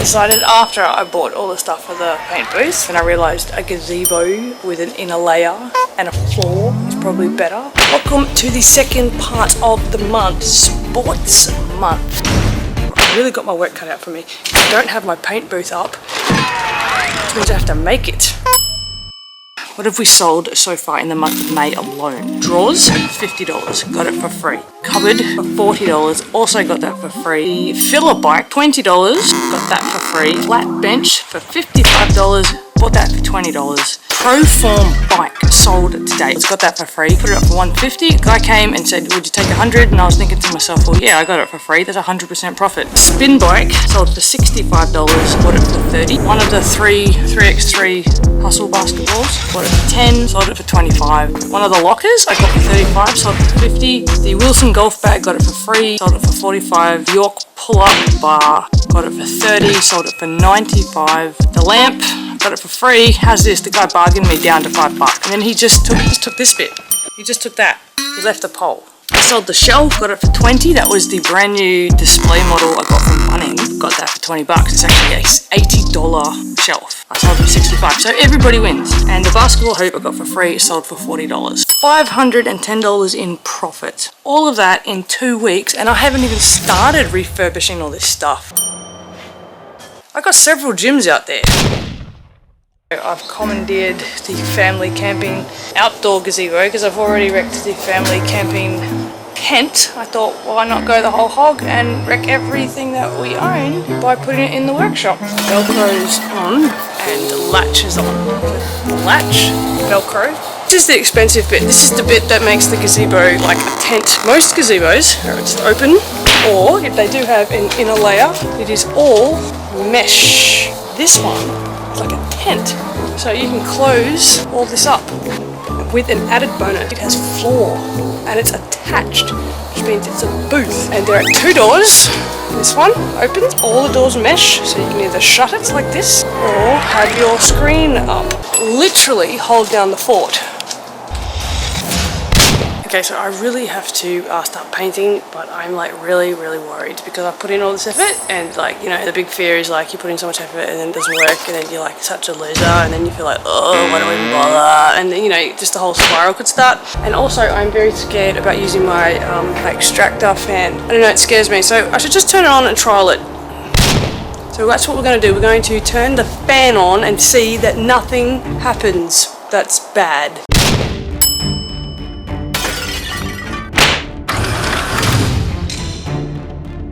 Decided after I bought all the stuff for the paint booth, and I realised a gazebo with an inner layer and a floor is probably better. Welcome to the second part of the month, sports month. I really got my work cut out for me. If I don't have my paint booth up, which means I have to make it. What have we sold so far in the month of May alone? Drawers, $50, got it for free. Cupboard for $40, also got that for free. Filler bike, $20, got that for free. Flat bench for $55, bought that for $20. Proform bike sold today, got that for free. Put it up for $150. Guy came and said, would you take 100? And I was thinking to myself, well, yeah, I got it for free. That's 100% profit. Spin bike sold for $65, bought it for $30. One of the 3x3 hustle basketballs, bought it for $10, sold it for $25. One of the lockers I got for $35, sold it for $50. The Wilson golf bag, got it for free, sold it for $45. York pull-up bar, got it for $30, sold it for $95. The lamp, got it for free. How's this? The guy bargained me down to $5, and then he just took this bit. He just took that. He left the pole. I sold the shelf, got it for $20. That was the brand new display model I got from Bunnings. Got that for $20. It's actually a $80 shelf. I sold it for $65. So everybody wins. And the basketball hoop I got for free, sold for $40. $510 in profit. All of that in 2 weeks, and I haven't even started refurbishing all this stuff. I got several gyms out there. I've commandeered the family camping outdoor gazebo because I've already wrecked the family camping tent. I thought, why not go the whole hog and wreck everything that we own by putting it in the workshop. Velcro's on and the latch is on. The latch, Velcro. This is the expensive bit. This is the bit that makes the gazebo like a tent. Most gazebos are just open, or if they do have an inner layer, it is all mesh. This one, it's like a tent, so you can close all this up. With an added bonus, it has floor and it's attached, which means it's a booth. And there are 2 doors. This one opens, all the doors mesh, so you can either shut it like this or have your screen up. Literally hold down the fort. Okay, so I really have to start painting, but I'm like really worried because I put in all this effort, and like, you know, the big fear is like you put in so much effort and then it doesn't work, and then you're like such a loser, and then you feel like, oh, why do I even bother? And then, you know, just the whole spiral could start. And also I'm very scared about using my extractor fan. I don't know, it scares me, so I should just turn it on and trial it. So that's what we're going to do. We're going to turn the fan on and see that nothing happens that's bad.